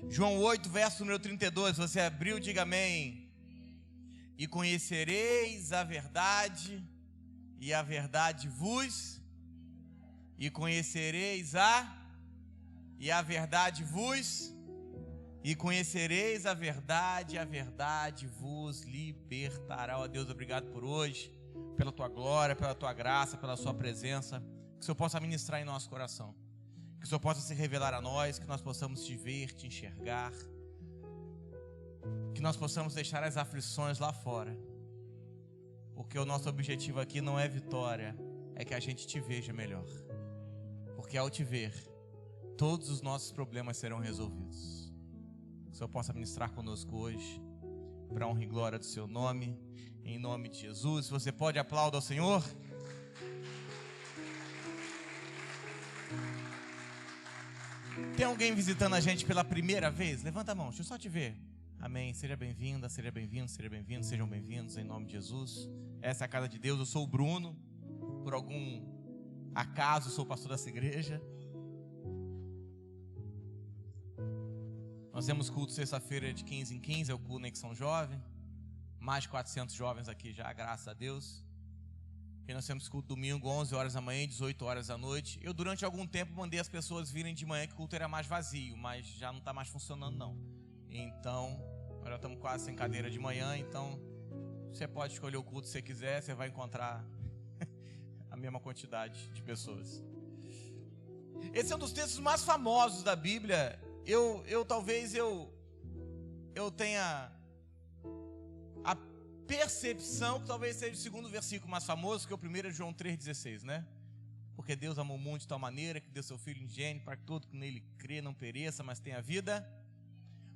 João 8, verso número 32. Você abriu, diga amém. E conhecereis a verdade, e a verdade vos... E conhecereis e a verdade vos... E conhecereis a verdade vos libertará. Ó Deus, obrigado por hoje, pela tua glória, pela tua graça, pela sua presença. Que o Senhor possa ministrar em nosso coração. Que o Senhor possa se revelar a nós, que nós possamos te ver, te enxergar. Que nós possamos deixar as aflições lá fora. Porque o nosso objetivo aqui não é vitória, é que a gente te veja melhor. Porque ao te ver, todos os nossos problemas serão resolvidos. Que o Senhor possa ministrar conosco hoje, para a honra e glória do seu nome, em nome de Jesus. Você pode aplaudir ao Senhor? Tem alguém visitando a gente pela primeira vez? Levanta a mão, deixa eu só te ver. Amém, seja bem-vinda, seja bem-vindo, seja bem-vindo, sejam bem-vindos em nome de Jesus. Essa é a casa de Deus, eu sou o Bruno. Por algum acaso sou pastor dessa igreja. Nós temos culto sexta-feira de 15 em 15, é o culto Conexão Jovem. Mais de 400 jovens aqui já, graças a Deus. E nós temos culto domingo, 11 horas da manhã e 18 horas da noite. Eu durante algum tempo mandei as pessoas virem de manhã, que o culto era mais vazio, mas já não está mais funcionando não. Então, nós já estamos quase sem cadeira de manhã, então você pode escolher o culto que você quiser, você vai encontrar a mesma quantidade de pessoas. Esse é um dos textos mais famosos da Bíblia. Talvez eu tenha a percepção que talvez seja o segundo versículo mais famoso, que é o primeiro, João 3,16, né? Porque Deus amou o mundo de tal maneira que deu seu Filho unigênito para que todo que nele crê não pereça, mas tenha vida.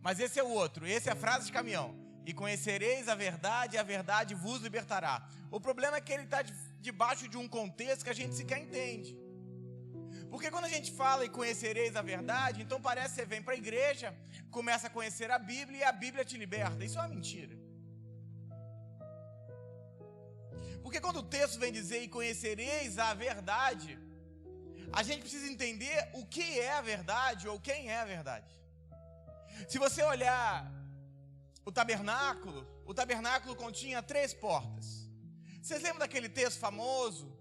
Mas esse é o outro, esse é a frase de caminhão. E conhecereis a verdade vos libertará. O problema é que ele está debaixo de um contexto que a gente sequer entende. Porque quando a gente fala e conhecereis a verdade, então parece que você vem para a igreja, começa a conhecer a Bíblia e a Bíblia te liberta. Isso é uma mentira. Porque quando o texto vem dizer e conhecereis a verdade, a gente precisa entender o que é a verdade ou quem é a verdade. Se você olhar o tabernáculo continha 3 portas. Vocês lembram daquele texto famoso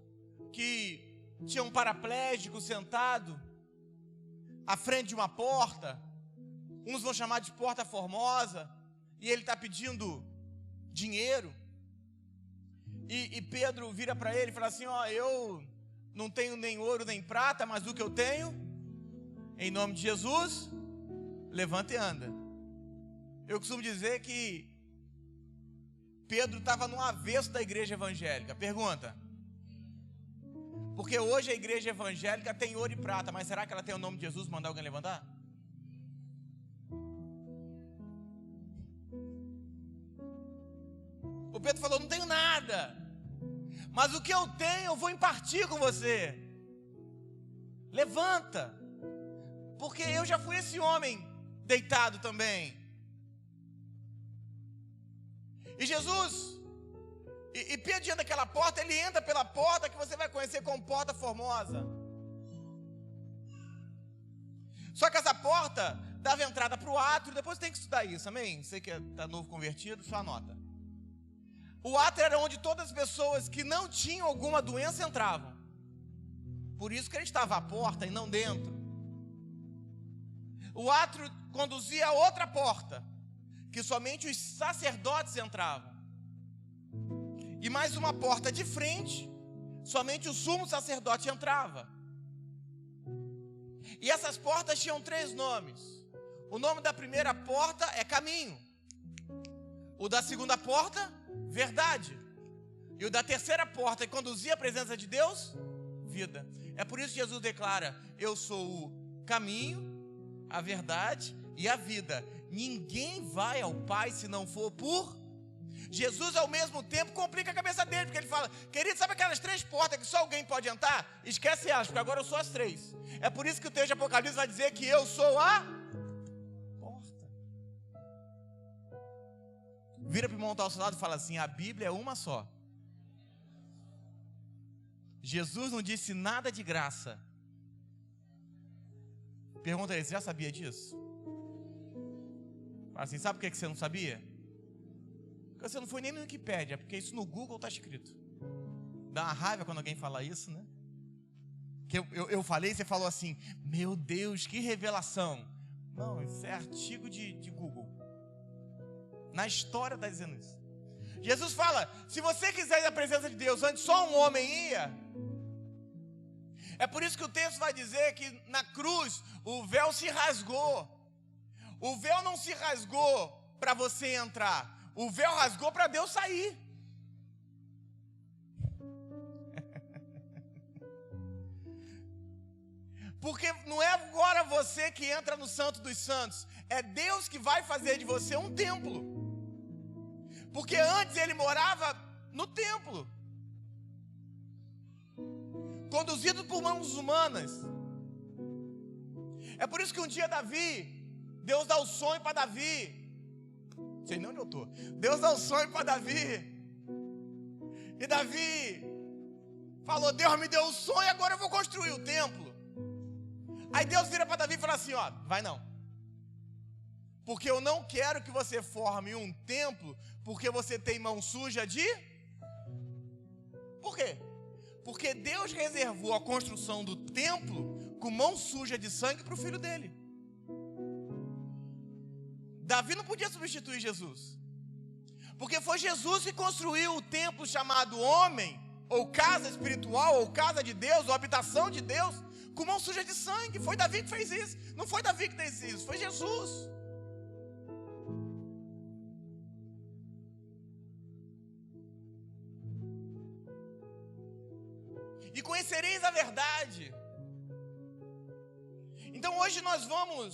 que tinha um paraplégico sentado à frente de uma porta? Uns vão chamar de porta formosa, e ele está pedindo dinheiro. E Pedro vira para ele e fala assim: ó, eu não tenho nem ouro nem prata, mas o que eu tenho, em nome de Jesus, levanta e anda. Eu costumo dizer que Pedro estava no avesso da igreja evangélica. Pergunta: porque hoje a igreja evangélica tem ouro e prata, mas será que ela tem o nome de Jesus, mandar alguém levantar? O Pedro falou: não tenho nada, mas o que eu tenho eu vou impartir com você. Levanta, porque eu já fui esse homem deitado também. E Jesus, e Pedro diante daquela porta, ele entra pela porta que você vai conhecer como porta formosa. Só que essa porta dava entrada para o átrio. Depois tem que estudar isso, amém? Você que está novo convertido, só anota. O átrio era onde todas as pessoas que não tinham alguma doença entravam. Por isso que ele estava à porta e não dentro. O átrio conduzia a outra porta, que somente os sacerdotes entravam. E mais uma porta de frente, somente o sumo sacerdote entrava. E essas portas tinham 3 nomes. O nome da primeira porta é caminho. O da segunda porta, verdade. E o da terceira porta, que conduzia a presença de Deus, vida. É por isso que Jesus declara: eu sou o caminho, a verdade e a vida. Ninguém vai ao Pai se não for por... Jesus ao mesmo tempo complica a cabeça dele, porque ele fala: querido, sabe aquelas 3 portas que só alguém pode entrar? Esquece elas, porque agora eu sou as 3. É por isso que o texto de Apocalipse vai dizer que eu sou a porta. Vira para o irmão ao seu lado e fala assim: a Bíblia é uma só. Jesus não disse nada de graça. Pergunta aí, você já sabia disso? Fala assim, sabe por que você não sabia? Porque você não foi nem no Wikipédia, porque isso no Google está escrito. Dá uma raiva quando alguém fala isso, né? Que eu falei, você falou assim, meu Deus, que revelação. Não, isso é artigo de Google. Na história está dizendo isso. Jesus fala, se você quiser ir à presença de Deus, antes só um homem ia. É por isso que o texto vai dizer que na cruz o véu se rasgou. O véu não se rasgou para você entrar. O véu rasgou para Deus sair. Porque não é agora você que entra no Santo dos Santos. É Deus que vai fazer de você um templo. Porque antes ele morava no templo, conduzido por mãos humanas. É por isso que um dia Deus dá o sonho para Davi. Não sei nem onde eu estou. Deus dá o sonho para Davi. E Davi falou, Deus me deu o sonho, agora eu vou construir o templo. Aí Deus vira para Davi e fala assim, ó, vai não. Porque eu não quero que você forme um templo, porque você tem mão suja de... Por quê? Porque Deus reservou a construção do templo com mão suja de sangue para o filho dele. Davi não podia substituir Jesus. Porque foi Jesus que construiu o templo chamado homem, ou casa espiritual, ou casa de Deus, ou habitação de Deus, com mão suja de sangue. Foi Davi que fez isso. Não foi Davi que fez isso, foi Jesus. E conhecereis a verdade. Então hoje nós vamos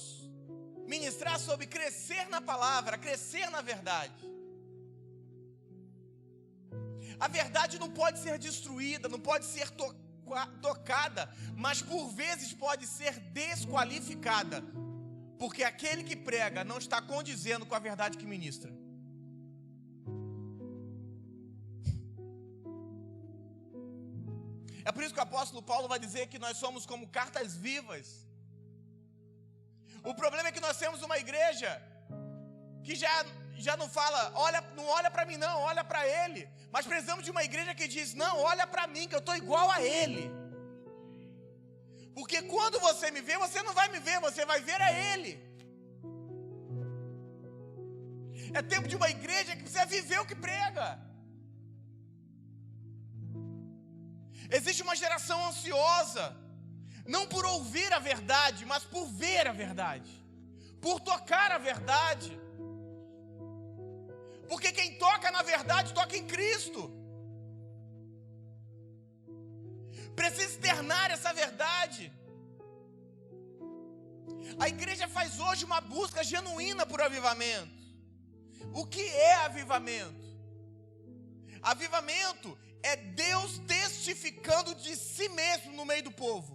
ministrar sobre crescer na palavra, crescer na verdade. A verdade não pode ser destruída, não pode ser tocada, mas por vezes pode ser desqualificada, porque aquele que prega não está condizendo com a verdade que ministra. É por isso que o apóstolo Paulo vai dizer que nós somos como cartas vivas. O problema é que nós temos uma igreja que já não fala, não olha para mim não, olha para ele. Mas precisamos de uma igreja que diz, não, olha para mim que eu estou igual a ele. Porque quando você me vê, você não vai me ver, você vai ver a ele. É tempo de uma igreja que precisa viver o que prega. Existe uma geração ansiosa, não por ouvir a verdade, mas por ver a verdade, por tocar a verdade. Porque quem toca na verdade, toca em Cristo. Precisa externar essa verdade. A igreja faz hoje uma busca genuína por avivamento. O que é avivamento? Avivamento é Deus testificando de si mesmo no meio do povo.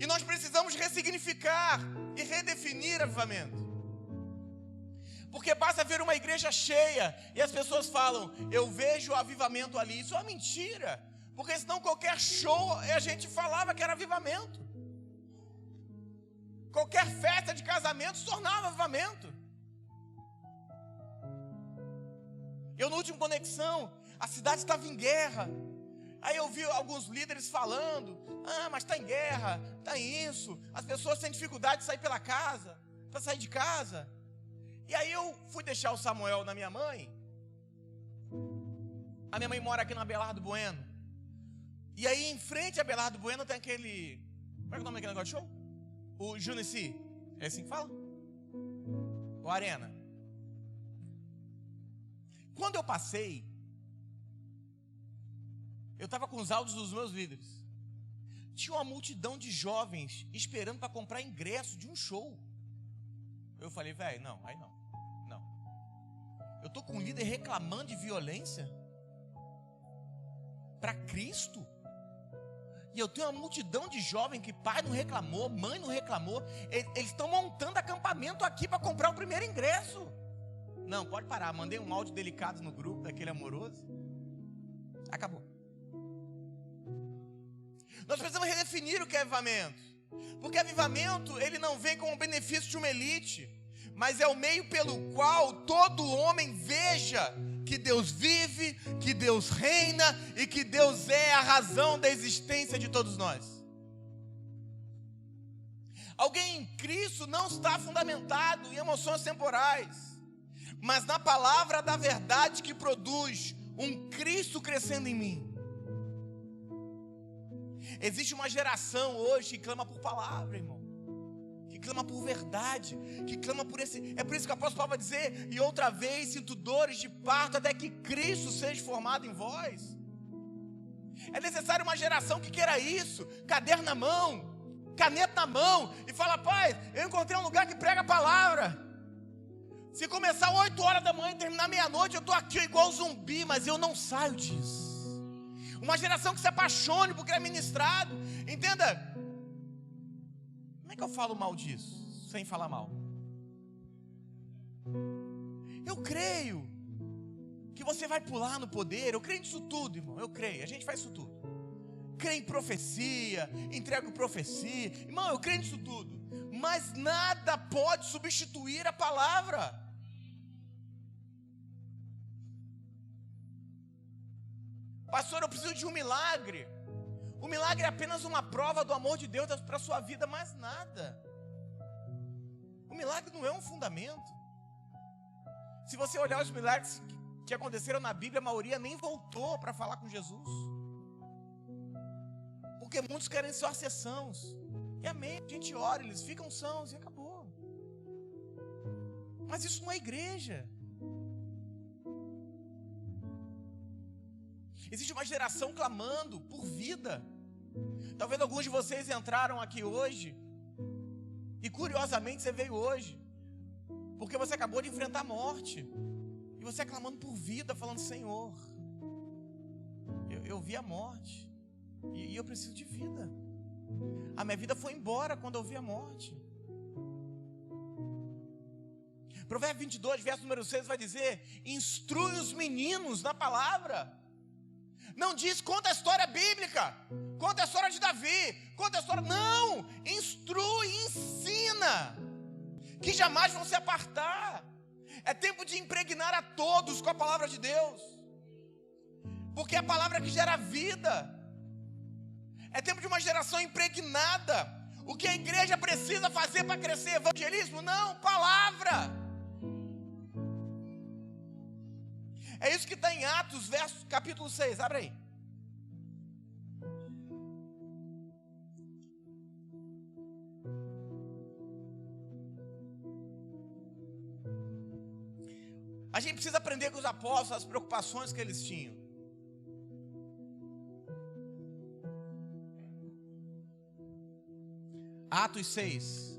E nós precisamos ressignificar e redefinir avivamento. Porque basta ver uma igreja cheia e as pessoas falam, eu vejo o avivamento ali. Isso é uma mentira. Porque senão qualquer show a gente falava que era avivamento. Qualquer festa de casamento se tornava avivamento. Eu no último Conexão, a cidade estava em guerra. Aí eu vi alguns líderes falando, mas está em guerra, está em isso. As pessoas têm dificuldade de sair pela casa, para sair de casa. E aí eu fui deixar o Samuel na minha mãe. A minha mãe mora aqui na Abelardo Bueno. E aí em frente a Abelardo Bueno tem aquele... Como é que é o nome daquele negócio de show? O Junici. É assim que fala? O Arena. Quando eu passei, eu estava com os áudios dos meus líderes. Tinha uma multidão de jovens esperando para comprar ingresso de um show. Eu falei, velho, não, aí não. Eu estou com um líder reclamando de violência para Cristo. E eu tenho uma multidão de jovens que pai não reclamou, mãe não reclamou. Eles estão montando acampamento aqui para comprar o primeiro ingresso. Não, pode parar. Mandei um áudio delicado no grupo daquele amoroso. Acabou. Nós precisamos redefinir o que é avivamento. Porque avivamento, ele não vem como benefício de uma elite, mas é o meio pelo qual todo homem veja que Deus vive, que Deus reina e que Deus é a razão da existência de todos nós. Alguém em Cristo não está fundamentado em emoções temporais, mas na palavra da verdade que produz um Cristo crescendo em mim. Existe uma geração hoje que clama por palavra, irmão, que clama por verdade, que clama por esse. É por isso que o apóstolo Paulo vai dizer: e outra vez sinto dores de parto até que Cristo seja formado em vós. É necessário uma geração que queira isso, caderno na mão, caneta na mão, e fala: pai, eu encontrei um lugar que prega a palavra. Se começar 8 horas da manhã e terminar meia-noite, eu estou aqui igual zumbi, mas eu não saio disso. Uma geração que se apaixone porque é ministrado. Entenda, como é que eu falo mal disso, sem falar mal? Eu creio que você vai pular no poder, eu creio nisso tudo, irmão, eu creio, a gente faz isso tudo. Creio em profecia, entrego profecia, irmão, eu creio nisso tudo. Mas nada pode substituir a palavra. Pastor, eu preciso de um milagre. O milagre é apenas uma prova do amor de Deus para a sua vida, mais nada. O milagre não é um fundamento. Se você olhar os milagres que aconteceram na Bíblia, a maioria nem voltou para falar com Jesus. Porque muitos querem só ser sãos. E amém, a gente ora, eles ficam sãos e acabou. Mas isso não é igreja. Existe uma geração clamando por vida. Talvez alguns de vocês entraram aqui hoje e curiosamente você veio hoje porque você acabou de enfrentar a morte. E você clamando por vida, falando: Senhor, eu vi a morte e eu preciso de vida. A minha vida foi embora quando eu vi a morte. Provérbios 22, verso número 6 vai dizer: instrui os meninos na palavra. Não diz conta a história bíblica, conta a história de Davi, conta a história, não, instrui, ensina, que jamais vão se apartar. É tempo de impregnar a todos com a palavra de Deus, porque é a palavra que gera vida. É tempo de uma geração impregnada. O que a igreja precisa fazer para crescer? Evangelismo? Não, palavra. É isso que está em Atos, capítulo 6, abre aí. A gente precisa aprender com os apóstolos as preocupações que eles tinham. Atos 6.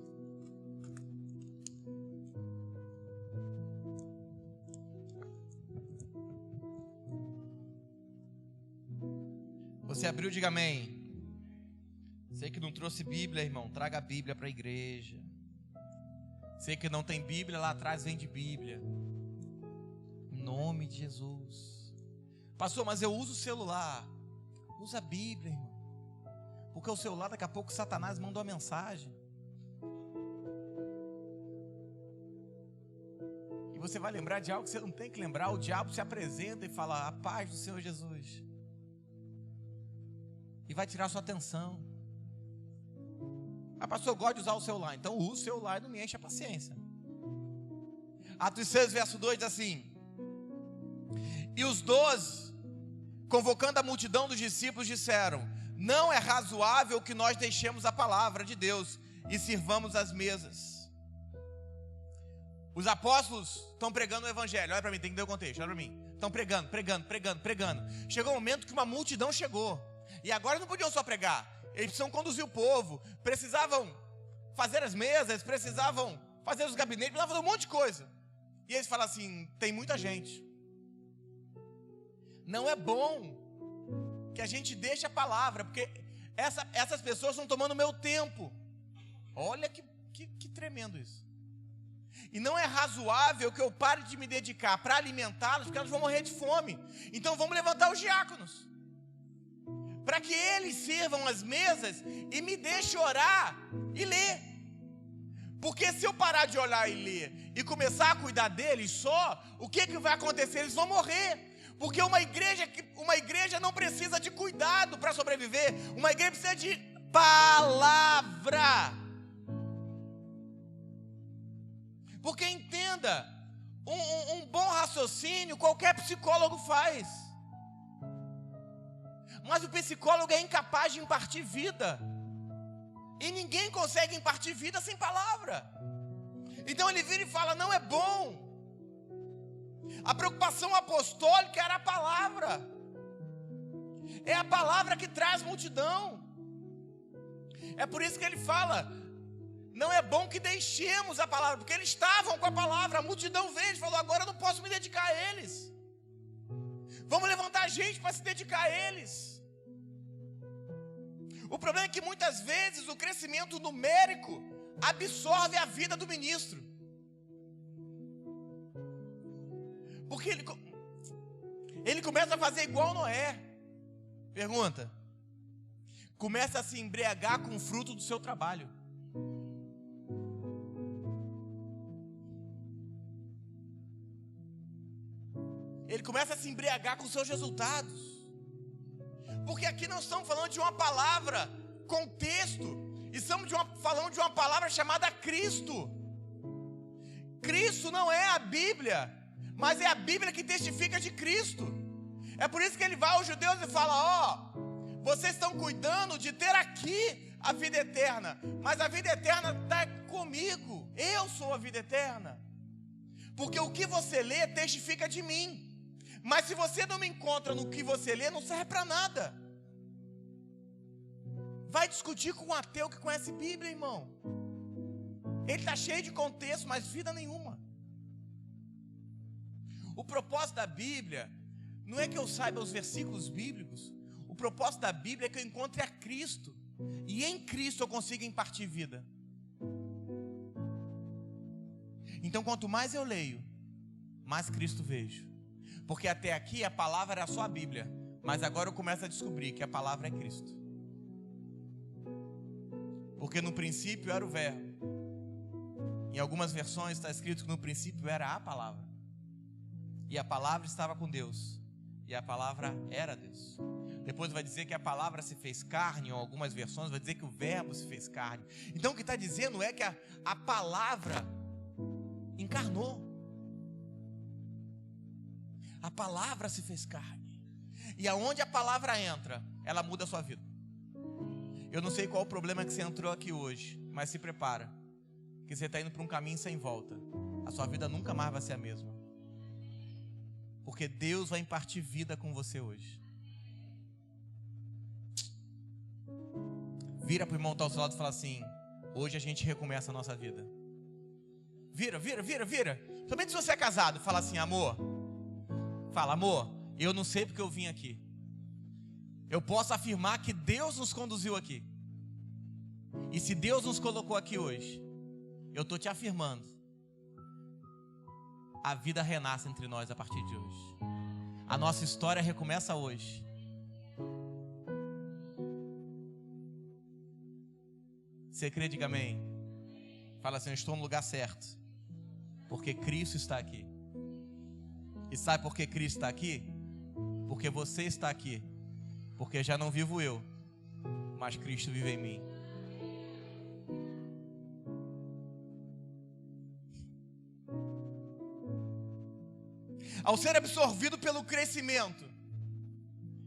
Você abriu, diga amém. Sei que não trouxe Bíblia, irmão, traga a Bíblia para a igreja. Sei que não tem Bíblia, lá atrás vende Bíblia. Em nome de Jesus. Pastor, mas eu uso o celular. Usa a Bíblia, irmão. Porque o celular, daqui a pouco Satanás manda uma mensagem. E você vai lembrar de algo que você não tem que lembrar. O diabo se apresenta e fala: a paz do Senhor Jesus. E vai tirar sua atenção. Ah, pastor, eu gosto de usar o celular. Então usa o celular e não me enche a paciência. Atos 6, verso 2 diz assim: e os 12, convocando a multidão dos discípulos, disseram: não é razoável que nós deixemos a palavra de Deus e sirvamos as mesas. Os apóstolos estão pregando o evangelho. Olha para mim, tem que ter o contexto, olha para mim. Estão pregando. Chegou um momento que uma multidão chegou. E agora não podiam só pregar, eles precisam conduzir o povo, precisavam fazer as mesas, precisavam fazer os gabinetes, precisavam fazer um monte de coisa. E eles falam assim: tem muita gente. Não é bom que a gente deixe a palavra, porque essas pessoas estão tomando meu tempo. Olha que tremendo isso. E não é razoável que eu pare de me dedicar para alimentá-los, porque elas vão morrer de fome. Então vamos levantar os diáconos, para que eles sirvam as mesas e me deixe orar e ler. Porque se eu parar de olhar e ler e começar a cuidar deles só, o que vai acontecer? Eles vão morrer. Porque uma igreja não precisa de cuidado para sobreviver. Uma igreja precisa de palavra. Porque entenda, um bom raciocínio qualquer psicólogo faz. Mas o psicólogo é incapaz de impartir vida. E ninguém consegue impartir vida sem palavra. Então ele vira e fala, não é bom. A preocupação apostólica era a palavra. É a palavra que traz multidão. É por isso que ele fala, não é bom que deixemos a palavra. Porque eles estavam com a palavra, a multidão veio e falou, agora eu não posso me dedicar a eles. Vamos levantar gente para se dedicar a eles. O problema é que muitas vezes o crescimento numérico absorve a vida do ministro. Porque ele começa a fazer igual Noé. Pergunta. Começa a se embriagar com o fruto do seu trabalho. Ele começa a se embriagar com os seus resultados. Porque aqui nós estamos falando de uma palavra, contexto. E estamos falando de uma palavra chamada Cristo. Cristo não é a Bíblia, mas é a Bíblia que testifica de Cristo. É por isso que ele vai aos judeus e fala, vocês estão cuidando de ter aqui a vida eterna, mas a vida eterna está comigo. Eu sou a vida eterna. Porque o que você lê testifica de mim. Mas se você não me encontra no que você lê, não serve para nada. Vai discutir com um ateu que conhece Bíblia, irmão. Ele está cheio de contexto, mas vida nenhuma. O propósito da Bíblia não é que eu saiba os versículos bíblicos. O propósito da Bíblia é que eu encontre a Cristo. E em Cristo eu consiga impartir vida. Então quanto mais eu leio, mais Cristo vejo. Porque até aqui a palavra era só a Bíblia. Mas agora eu começo a descobrir que a palavra é Cristo. Porque no princípio era o verbo. Em algumas versões está escrito que no princípio era a palavra. E a palavra estava com Deus. E a palavra era Deus. Depois vai dizer que a palavra se fez carne. Em algumas versões vai dizer que o verbo se fez carne. Então o que está dizendo é que a palavra encarnou. A palavra se fez carne. E aonde a palavra entra, ela muda a sua vida. Eu não sei qual o problema que você entrou aqui hoje, mas se prepara, que você está indo para um caminho sem volta. A sua vida nunca mais vai ser a mesma. Porque Deus vai impartir vida com você hoje. Vira para o irmão que está ao seu lado e fala assim, hoje a gente recomeça a nossa vida. Vira. Somente se você é casado, fala assim, amor. Fala, amor, eu não sei porque eu vim aqui. Eu posso afirmar que Deus nos conduziu aqui. E se Deus nos colocou aqui hoje, eu estou te afirmando, a vida renasce entre nós a partir de hoje. A nossa história recomeça hoje. Você crê, diga amém. Fala assim, eu estou no lugar certo, porque Cristo está aqui. E sabe por que Cristo está aqui? Porque você está aqui. Porque já não vivo eu, mas Cristo vive em mim. Ao ser absorvido pelo crescimento,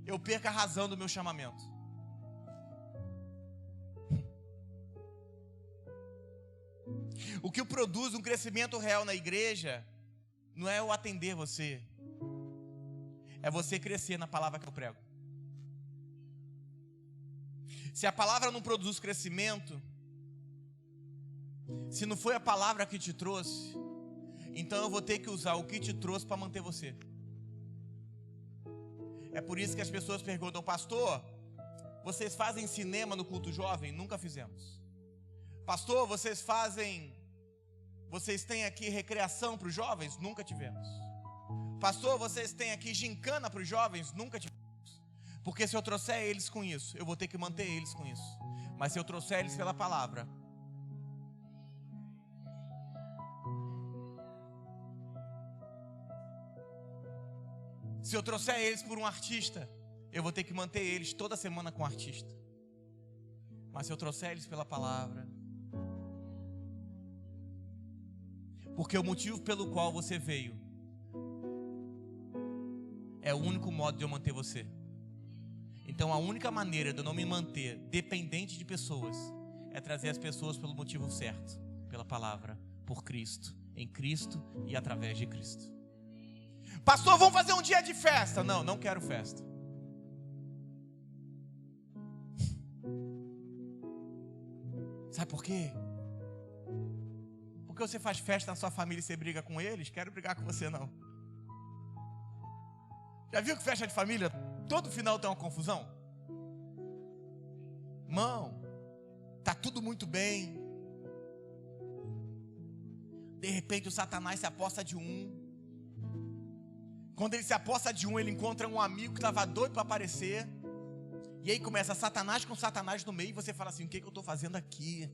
eu perco a razão do meu chamamento. O que produz um crescimento real na igreja não é eu atender você, é você crescer na palavra que eu prego. Se a palavra não produz crescimento, se não foi a palavra que te trouxe, então eu vou ter que usar o que te trouxe para manter você. É por isso que as pessoas perguntam, pastor, vocês fazem cinema no culto jovem? Nunca fizemos. Pastor, vocês têm aqui recreação para os jovens? Nunca tivemos. Pastor, vocês têm aqui gincana para os jovens? Nunca tivemos. Porque se eu trouxer eles com isso, eu vou ter que manter eles com isso. Mas se eu trouxer eles pela palavra, Se eu trouxer eles por um artista, eu vou ter que manter eles toda semana com o artista. Mas se eu trouxer eles pela palavra, porque o motivo pelo qual você veio é o único modo de eu manter você. Então a única maneira de eu não me manter dependente de pessoas é trazer as pessoas pelo motivo certo, pela palavra, por Cristo, em Cristo e através de Cristo. Pastor, vamos fazer um dia de festa. Não, não quero festa. Sabe por quê? Porque você faz festa na sua família e você briga com eles? Quero brigar com você não. Já viu que festa de família, todo final tem uma confusão? Irmão, tá tudo muito bem. De repente o Satanás se aposta de um. Quando ele se aposta de um, ele encontra um amigo que estava doido para aparecer. E aí começa Satanás com Satanás no meio. E você fala assim, o que eu estou fazendo aqui?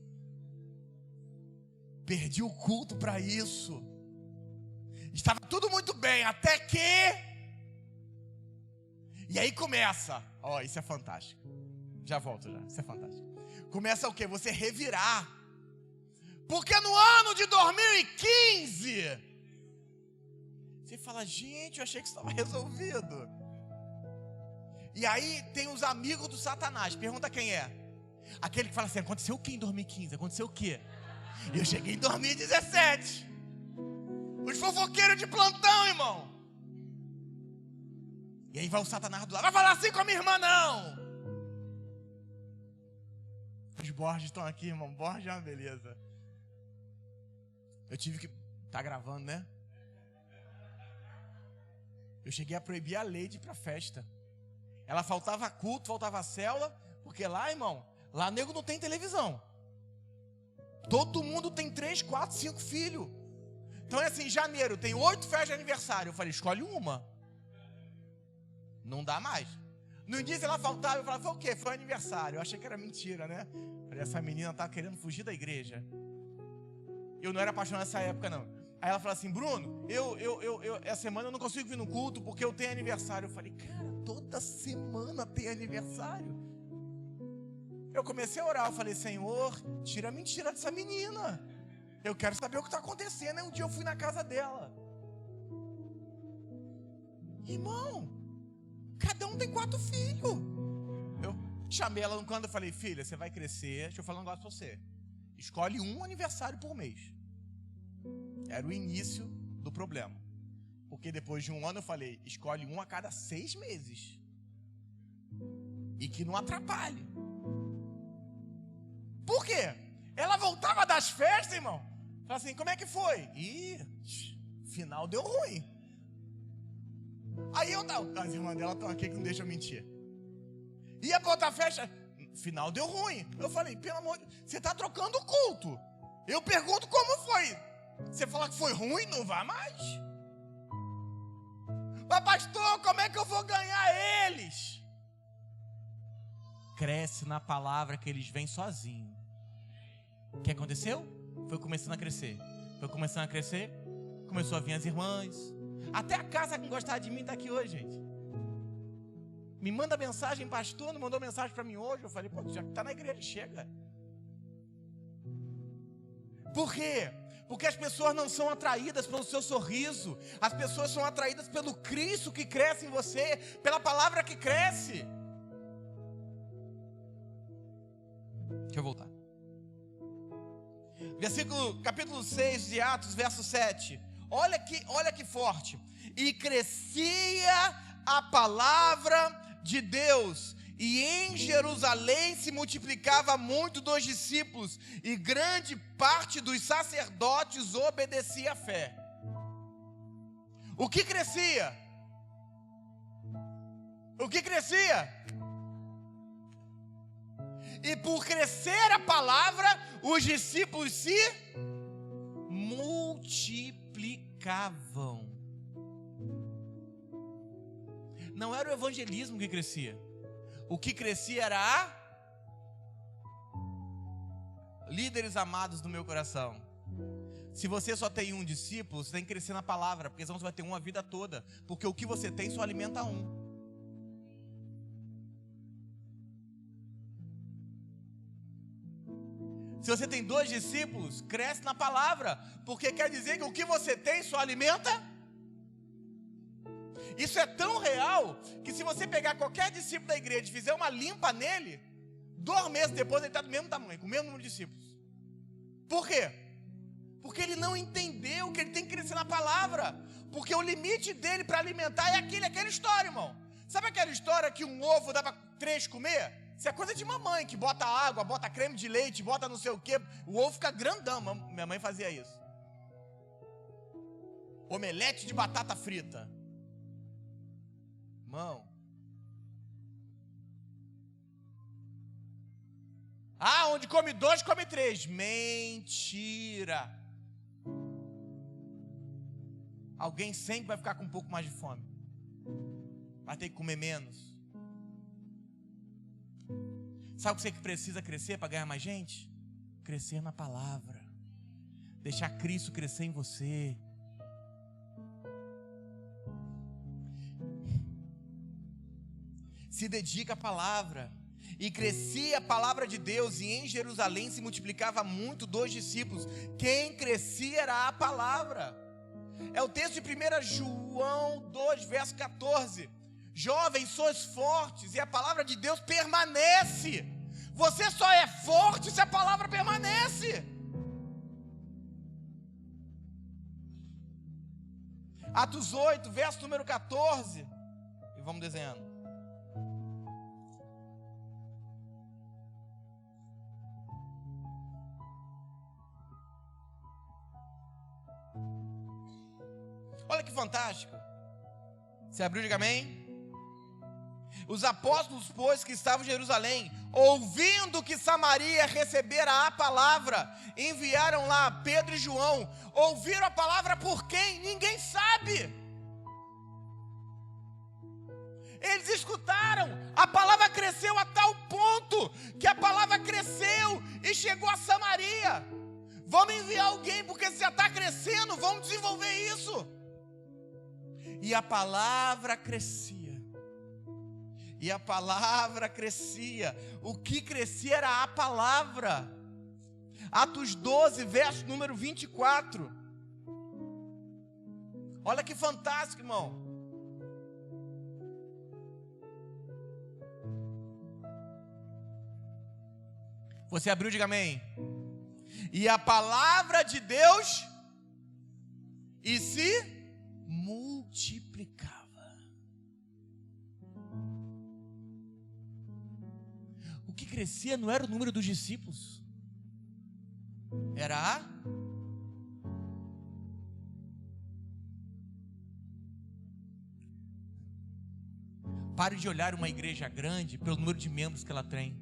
Perdi o culto para isso. Estava tudo muito bem, até que... E aí começa, ó, isso é fantástico. Já volto já, isso é fantástico. Começa o quê? Você revirar. Porque no ano de 2015... Você fala, gente, eu achei que isso estava resolvido. E aí tem os amigos do Satanás. Pergunta quem é. Aquele que fala assim, aconteceu o que em 2015? Aconteceu o que? E eu cheguei em 2017. Os fofoqueiros de plantão, irmão. E aí vai o Satanás do lado. Vai falar assim com a minha irmã, não. Os Borges estão aqui, irmão. Borges é uma beleza. Eu tive que... Tá gravando, né? Eu cheguei a proibir a Leide para festa. Ela faltava culto, faltava célula, porque lá, irmão, lá nego não tem televisão. Todo mundo tem 3, 4, 5 filhos. Então é assim, em janeiro tem 8 festas de aniversário. Eu falei, escolhe uma. Não dá mais. No início ela faltava, eu falava, foi o quê? Foi aniversário. Eu achei que era mentira, né? Falei, essa menina tá querendo fugir da igreja. Eu não era apaixonado nessa época, não. Aí ela falou assim, Bruno, essa semana eu não consigo vir no culto porque eu tenho aniversário. Eu falei, cara, toda semana tem aniversário. Eu comecei a orar, eu falei, Senhor, tira a mentira dessa menina. Eu quero saber o que está acontecendo. Aí um dia eu fui na casa dela. Irmão, cada um tem 4 filhos. Eu chamei ela no canto e falei, filha, você vai crescer, deixa eu falar um negócio pra você. Escolhe um aniversário por mês. Era o início do problema. Porque depois de um ano eu falei, escolhe um a cada 6 meses. E que não atrapalhe. Por quê? Ela voltava das festas, irmão. Falei assim, como é que foi? Ih, final deu ruim. Aí eu tava, as irmãs dela estão aqui que não deixam eu mentir. Ia pra outra festa, final deu ruim. Eu falei, pelo amor de Deus, você está trocando o culto. Eu pergunto como foi. Você fala que foi ruim, não vai mais. Mas pastor, como é que eu vou ganhar eles? Cresce na palavra que eles vêm sozinhos. O que aconteceu? Foi começando a crescer. Foi começando a crescer. Começou a vir as irmãs. Até a casa que gostava de mim está aqui hoje, gente. Me manda mensagem, pastor, não mandou mensagem para mim hoje. Eu falei, pô, já que está na igreja, chega. Por quê? Porque as pessoas não são atraídas pelo seu sorriso. As pessoas são atraídas pelo Cristo que cresce em você, pela palavra que cresce. Deixa eu voltar. Capítulo 6 de Atos, verso 7. Olha que forte. E crescia a palavra de Deus, e em Jerusalém se multiplicava muito dos discípulos, e grande parte dos sacerdotes obedecia à fé. O que crescia? O que crescia? E por crescer a palavra, os discípulos se multiplicavam. Não era o evangelismo que crescia. O que crescia era líderes amados do meu coração. Se você só tem um discípulo, você tem que crescer na palavra, porque senão você vai ter um a vida toda. Porque o que você tem só alimenta um. Se você tem 2 discípulos, cresce na palavra, porque quer dizer que o que você tem só alimenta. Isso é tão real, que se você pegar qualquer discípulo da igreja e fizer uma limpa nele, 2 meses depois ele está do mesmo tamanho, com o mesmo número de discípulos. Por quê? Porque ele não entendeu que ele tem que crescer na palavra. Porque o limite dele para alimentar é aquela história, irmão. Sabe aquela história que um ovo dá para 3 comer? Isso é coisa de mamãe, que bota água, bota creme de leite, bota não sei o quê. O ovo fica grandão. Minha mãe fazia isso. Omelete de batata frita. Irmão. Ah, onde come 2, come 3. Mentira. Alguém sempre vai ficar com um pouco mais de fome. Vai ter que comer menos. Sabe o que você precisa crescer para ganhar mais gente? Crescer na palavra. Deixar Cristo crescer em você. Se dedica à palavra. E crescia a palavra de Deus, e em Jerusalém se multiplicava muito 2 discípulos. Quem crescia era a palavra. É o texto de 1 João 2, verso 14. Jovens, sois fortes, e a palavra de Deus permanece. Você só é forte se a palavra permanece. Atos 8, verso número 14. E vamos desenhando. Olha que fantástico. Você abriu, diga amém. Os apóstolos, pois, que estavam em Jerusalém, ouvindo que Samaria recebera a palavra, enviaram lá Pedro e João. Ouviram a palavra por quem? Ninguém sabe. Eles escutaram, a palavra cresceu a tal ponto, que a palavra cresceu e chegou a Samaria. Vamos enviar alguém, porque se já está crescendo, vamos desenvolver isso. E a palavra crescia. E a palavra crescia. O que crescia era a palavra. Atos 12, verso número 24. Olha que fantástico, irmão. Você abriu, diga amém. E a palavra de Deus e se multiplicava. O que crescia não era o número dos discípulos, era a Pare de olhar uma igreja grande pelo número de membros que ela tem.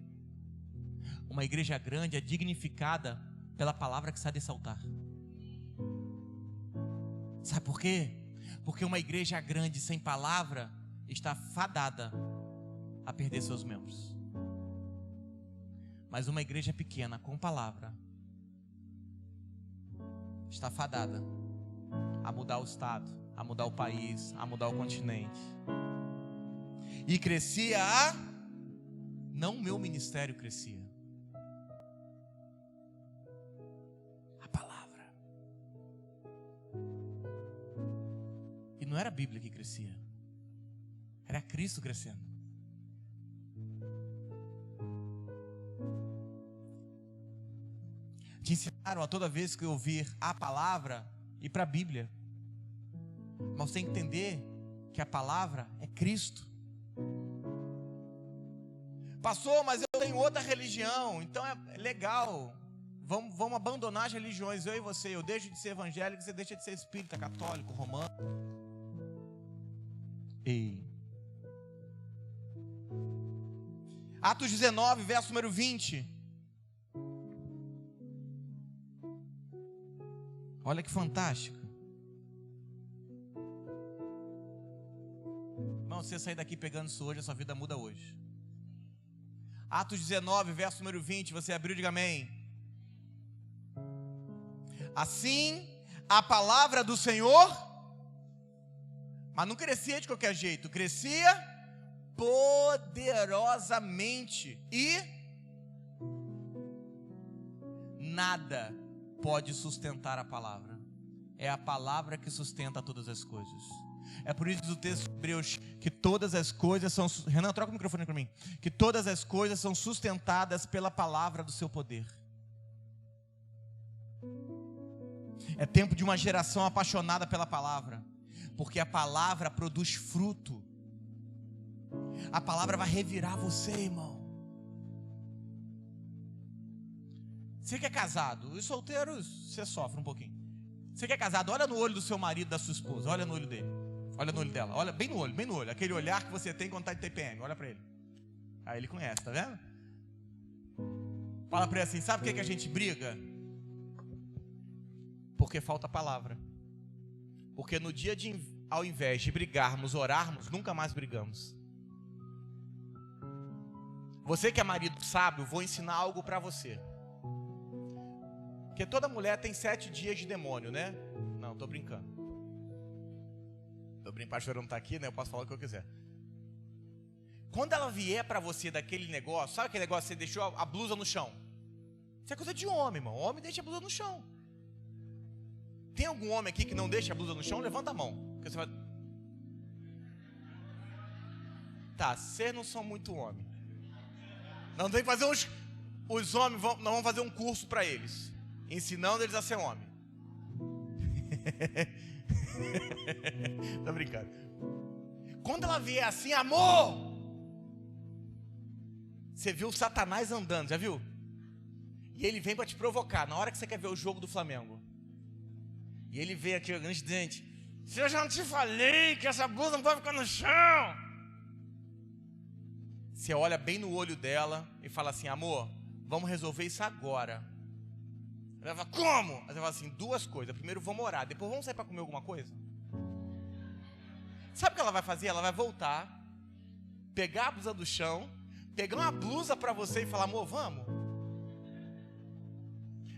Uma igreja grande é dignificada pela palavra que sai desse altar. Sabe por quê? Porque uma igreja grande sem palavra está fadada a perder seus membros. Mas uma igreja pequena com palavra está fadada a mudar o estado, a mudar o país, a mudar o continente. E crescia não o meu ministério crescia, a palavra. E não era a Bíblia que crescia, era Cristo crescendo. Te ensinaram a toda vez que eu ouvir a palavra ir para a Bíblia. Mas você tem que entender que a palavra é Cristo. Pastor, mas eu tenho outra religião, então é legal. Vamos abandonar as religiões, eu e você. Eu deixo de ser evangélico, você deixa de ser espírita, católico, romano. Ei. Atos 19, verso número 20. Olha que fantástico. Irmão, se você sair daqui pegando isso hoje, a sua vida muda hoje. Atos 19, verso número 20. Você abriu, diga amém. Assim, a palavra do Senhor, mas não crescia de qualquer jeito, crescia poderosamente, e nada pode sustentar a palavra. É a palavra que sustenta todas as coisas. É por isso que o texto de Hebreus, que todas as coisas são... Renan, troca o microfone para mim. Que todas as coisas são sustentadas pela palavra do seu poder. É tempo de uma geração apaixonada pela palavra, porque a palavra produz fruto. A palavra vai revirar você, irmão. Você que é casado, os solteiros, você sofre um pouquinho. Você que é casado, olha no olho do seu marido, da sua esposa, olha no olho dele, olha no olho dela, olha bem no olho, aquele olhar que você tem quando está de TPM, olha para ele. Aí ele conhece, tá vendo? Fala para ele assim, sabe por que a gente briga? Porque falta palavra. Porque no dia de, ao invés de brigarmos, orarmos, nunca mais brigamos. Você que é marido sábio, vou ensinar algo para você. Porque toda mulher tem 7 dias de demônio, né? Não, tô brincando. O pastor não tá aqui, né? Eu posso falar o que eu quiser. Quando ela vier para você daquele negócio, sabe aquele negócio que você deixou a blusa no chão? Isso é coisa de homem, irmão. Homem deixa a blusa no chão. Tem algum homem aqui que não deixa a blusa no chão? Levanta a mão. Porque você vai... Tá, vocês não são muito homem. Não tem que fazer uns... Os homens vão... Nós vamos fazer um curso para eles, ensinando eles a ser homem. Tá brincando. Quando ela vier assim, amor, você viu o Satanás andando, já viu? E ele vem para te provocar, na hora que você quer ver o jogo do Flamengo. E ele vem aqui, grande dente. Se eu já não te falei que essa blusa não pode ficar no chão. Você olha bem no olho dela e fala assim, amor, vamos resolver isso agora. Ela fala, como? Aí você fala assim, 2 coisas. Primeiro vamos orar, depois vamos sair para comer alguma coisa. Sabe o que ela vai fazer? Ela vai voltar, pegar a blusa do chão, pegar uma blusa para você e falar, amor, vamos.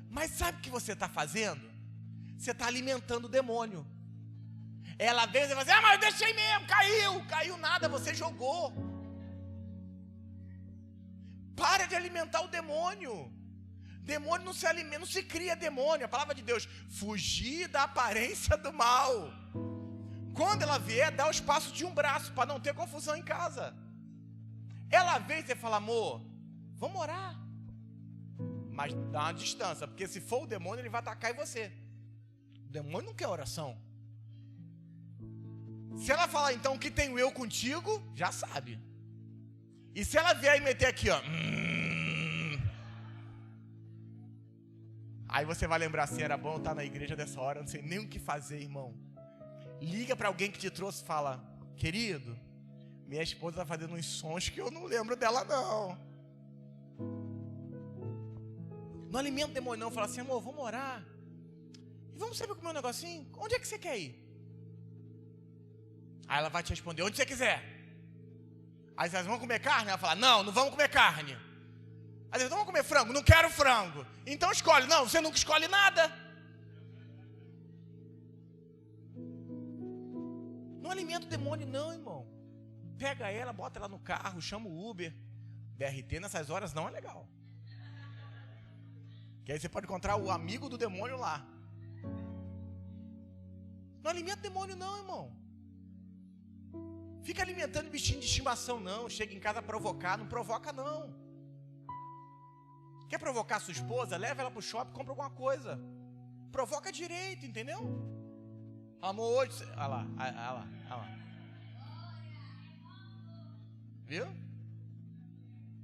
Mas sabe o que você está fazendo? Você está alimentando o demônio. Ela vem e vai dizer, mas eu deixei mesmo, caiu nada, você jogou. Para de alimentar o demônio. Demônio não se alimenta, não se cria demônio. A palavra de Deus, fugir da aparência do mal. Quando ela vier, dá o espaço de um braço, para não ter confusão em casa. Ela vem e você fala, amor, vamos orar. Mas dá uma distância, porque se for o demônio, ele vai atacar em você. O demônio não quer oração. Se ela falar então, o que tenho eu contigo, já sabe. E se ela vier e meter aqui, ó, aí você vai lembrar assim, era bom eu estar na igreja dessa hora, não sei nem o que fazer, irmão. Liga para alguém que te trouxe e fala, querido, minha esposa está fazendo uns sons que eu não lembro dela não. Não alimenta o demônio não, fala assim, amor, vamos orar. E vamos saber comer um negocinho? Onde é que você quer ir? Aí ela vai te responder, onde você quiser. Aí vocês vão comer carne? Ela fala, não vamos comer carne. Aí vocês vamos comer frango? Não quero frango. Então escolhe. Não, você nunca escolhe nada. Não alimenta o demônio não, irmão. Pega ela, bota ela no carro, chama o Uber. BRT nessas horas não é legal. Que aí você pode encontrar o amigo do demônio lá. Não alimenta o demônio não, irmão. Fica alimentando bichinho de estimação não. Chega em casa a provocar, não provoca não. Quer provocar sua esposa? Leva ela pro shopping, compra alguma coisa. Provoca direito, entendeu? Amor, hoje... Olha lá. Viu?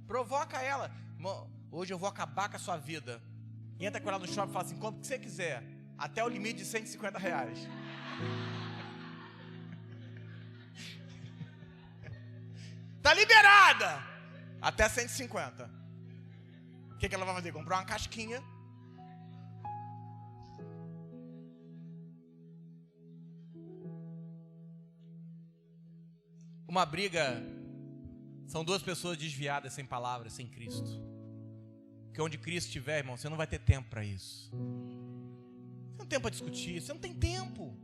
Provoca ela. Hoje eu vou acabar com a sua vida. Entra com ela no shopping e fala assim, compra o que você quiser. Até o limite de R$150. Tá liberada. Até 150. O que ela vai fazer? Comprar uma casquinha. Uma briga são 2 pessoas desviadas sem palavras, sem Cristo. Porque onde Cristo estiver, irmão, você não vai ter tempo para isso. não tem tempo para discutir, você não tem tempo.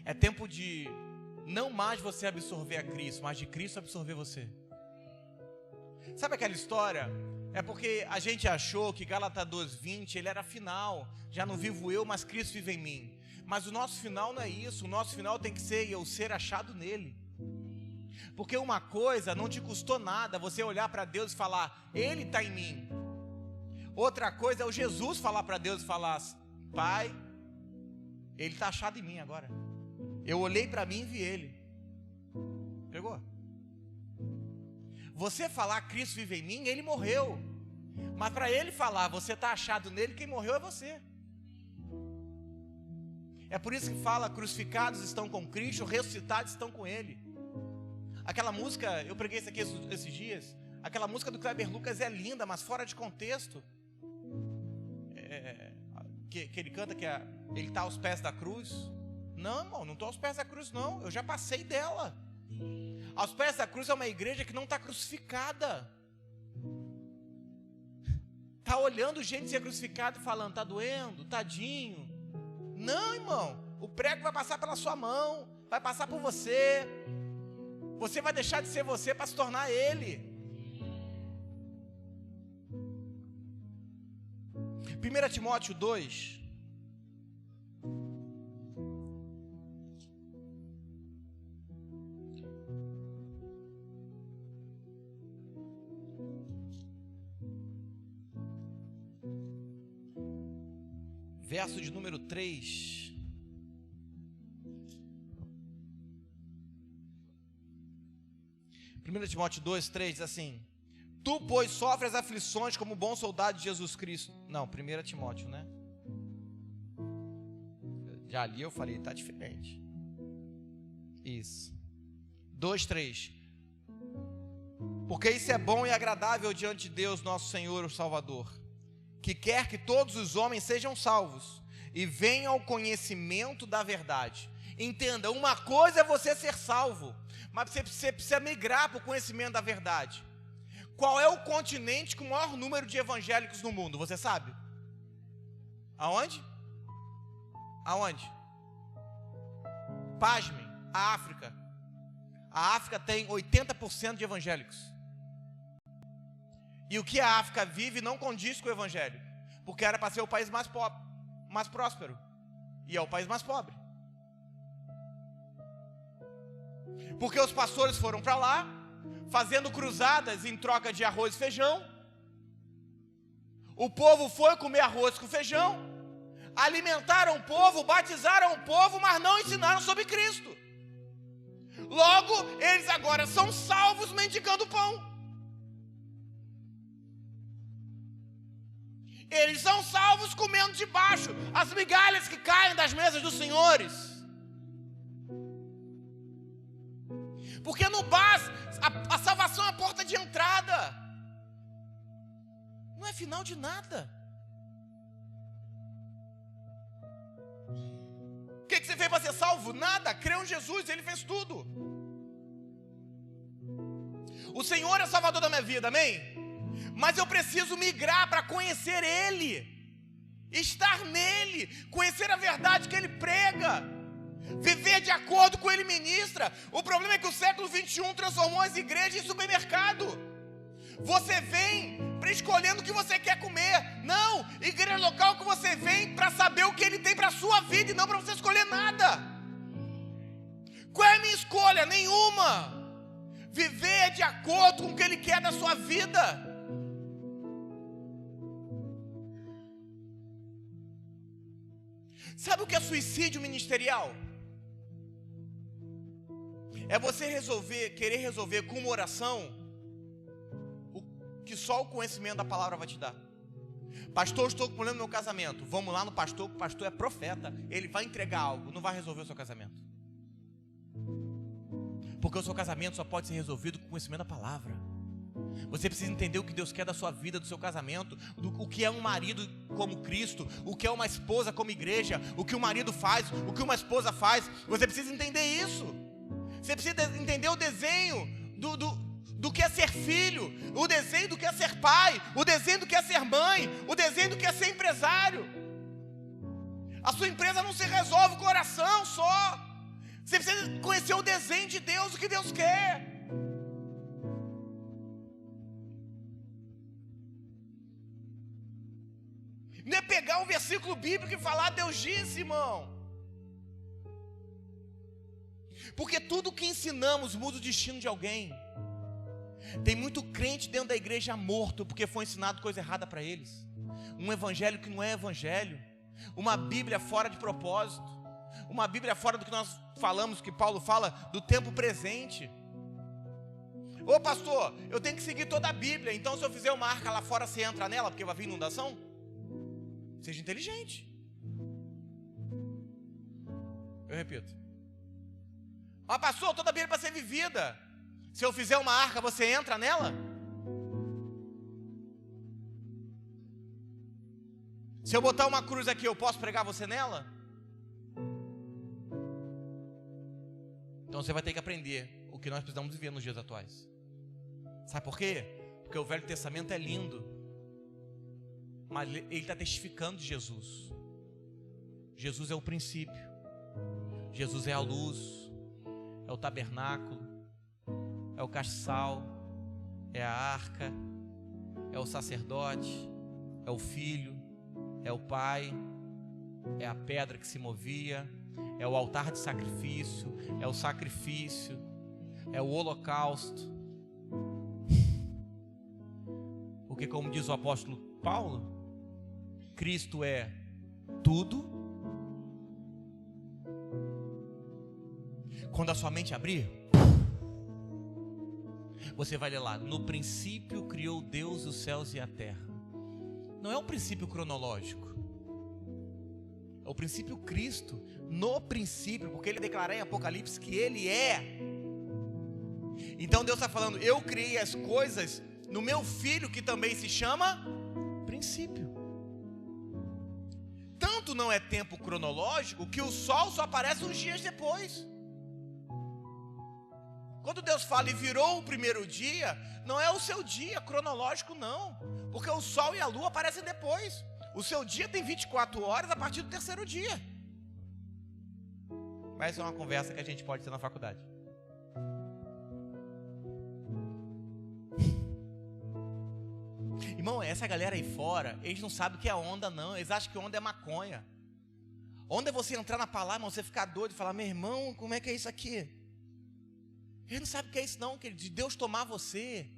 É tempo de não mais você absorver a Cristo, mas de Cristo absorver você. Sabe aquela história? É porque a gente achou que Gálatas 2:20, ele era final. Já não vivo eu, mas Cristo vive em mim. Mas o nosso final não é isso. O nosso final tem que ser eu ser achado nele. Porque uma coisa não te custou nada, você olhar para Deus e falar, Ele está em mim. Outra coisa é o Jesus falar para Deus e falar, Pai, Ele está achado em mim agora. Eu olhei para mim e vi Ele. Pegou? Você falar Cristo vive em mim, Ele morreu. Mas para Ele falar, você está achado nele, quem morreu é você. É por isso que fala, crucificados estão com Cristo, ressuscitados estão com Ele. Aquela música, eu preguei isso aqui esses dias, aquela música do Kleber Lucas é linda, mas fora de contexto. Que ele canta que ele está aos pés da cruz. Não, irmão, não estou aos pés da cruz não, eu já passei dela. Aos pés da cruz é uma igreja que não está crucificada. Está olhando gente ser crucificado e falando, está doendo, tadinho. Não, irmão, o prego vai passar pela sua mão, vai passar por você. Você vai deixar de ser você para se tornar Ele. 1 Timóteo 2. Verso de número 3. Timóteo 2, 3 diz assim: Tu, pois, sofres aflições como bom soldado de Jesus Cristo. Não, 1 Timóteo, né? Já ali eu falei, está diferente. Isso. 2, 3. Porque isso é bom e agradável diante de Deus, nosso Senhor, o Salvador, que quer que todos os homens sejam salvos e venham ao conhecimento da verdade. Entenda, uma coisa é você ser salvo, mas você precisa migrar para o conhecimento da verdade. Qual é o continente com o maior número de evangélicos no mundo? Você sabe? Aonde? Aonde? Pasmem, a África. A África tem 80% de evangélicos. E o que a África vive não condiz com o evangelho, porque era para ser o país mais pobre, mais próspero, e é o país mais pobre. Porque os pastores foram para lá, fazendo cruzadas em troca de arroz e feijão. O povo foi comer arroz com feijão, alimentaram o povo, batizaram o povo, mas não ensinaram sobre Cristo. Logo, eles agora são salvos mendigando pão. Eles são salvos comendo de baixo as migalhas que caem das mesas dos senhores. Porque no base, a salvação é a porta de entrada. Não é final de nada. O que você fez para ser salvo? Nada, creu em Jesus, Ele fez tudo. O Senhor é o Salvador da minha vida, amém? Mas eu preciso migrar para conhecer Ele, estar nele, conhecer a verdade que Ele prega, viver de acordo com Ele ministra. O problema é que o século 21 transformou as igrejas em supermercado. Você vem escolhendo o que você quer comer. Não, igreja local que você vem para saber o que Ele tem para a sua vida e não para você escolher nada. Qual é a minha escolha? Nenhuma. Viver de acordo com o que Ele quer da sua vida. Sabe o que é suicídio ministerial? É você querer resolver com uma oração o que só o conhecimento da palavra vai te dar. Pastor, estou com problema no meu casamento. Vamos lá no pastor, que o pastor é profeta. Ele vai entregar algo, não vai resolver o seu casamento. Porque o seu casamento só pode ser resolvido com o conhecimento da palavra. Você precisa entender o que Deus quer da sua vida, do seu casamento, o que é um marido como Cristo, o que é uma esposa como igreja, o que o marido faz, o que uma esposa faz. Você precisa entender isso. Você precisa entender o desenho do que é ser filho, o desenho do que é ser pai, o desenho do que é ser mãe, o desenho do que é ser empresário. A sua empresa não se resolve com oração só. Você precisa conhecer o desenho de Deus, o que Deus quer. Não é pegar um versículo bíblico e falar, Deus disse, irmão. Porque tudo que ensinamos muda o destino de alguém. Tem muito crente dentro da igreja morto, porque foi ensinado coisa errada para eles. Um evangelho que não é evangelho. Uma Bíblia fora de propósito. Uma Bíblia fora do que nós falamos, que Paulo fala, do tempo presente. Ô pastor, eu tenho que seguir toda a Bíblia. Então se eu fizer uma arca lá fora, você entra nela, porque vai vir inundação? Seja inteligente. Eu repito. Ó pastor, toda a Bíblia é para ser vivida. Se eu fizer uma arca, você entra nela? Se eu botar uma cruz aqui, eu posso pregar você nela? Então você vai ter que aprender o que nós precisamos viver nos dias atuais. Sabe por quê? Porque o Velho Testamento é lindo, mas ele está testificando de Jesus. Jesus é o princípio, Jesus é a luz, é o tabernáculo, é o castiçal, é a arca, é o sacerdote, é o filho, é o pai, é a pedra que se movia, é o altar de sacrifício, é o sacrifício, é o holocausto. Porque como diz o apóstolo Paulo, Cristo é tudo. Quando a sua mente abrir, você vai ler lá, no princípio criou Deus os céus e a terra. Não é um princípio cronológico, é o princípio Cristo. No princípio, porque ele declara em Apocalipse que ele é. Então Deus está falando, eu criei as coisas no meu filho, que também se chama princípio. Tanto não é tempo cronológico que o sol só aparece uns dias depois. Quando Deus fala e virou o primeiro dia, não é o seu dia cronológico não, porque o sol e a lua aparecem depois. O seu dia tem 24 horas a partir do terceiro dia. Mas essa é uma conversa que a gente pode ter na faculdade. Irmão, essa galera aí fora, eles não sabem o que é onda não, eles acham que onda é maconha. Onda é você entrar na palavra, irmão, você ficar doido e falar, meu irmão, como é que é isso aqui? Ele não sabe o que é isso não, que de Deus tomar você.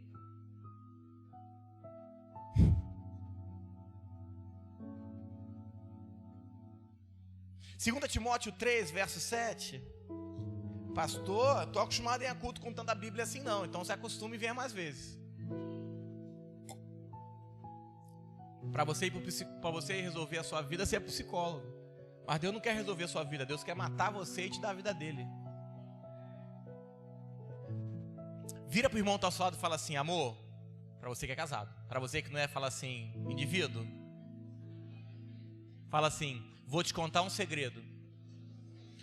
Segunda Timóteo 3, verso 7. Pastor, estou acostumado em ir a culto com tanta Bíblia assim não, então se acostume e venha mais vezes. Para você resolver a sua vida, você é psicólogo. Mas Deus não quer resolver a sua vida, Deus quer matar você e te dar a vida dele. Vira para o irmão que está ao seu lado e fala assim, amor, para você que é casado, para você que não é, fala assim, indivíduo, fala assim, vou te contar um segredo.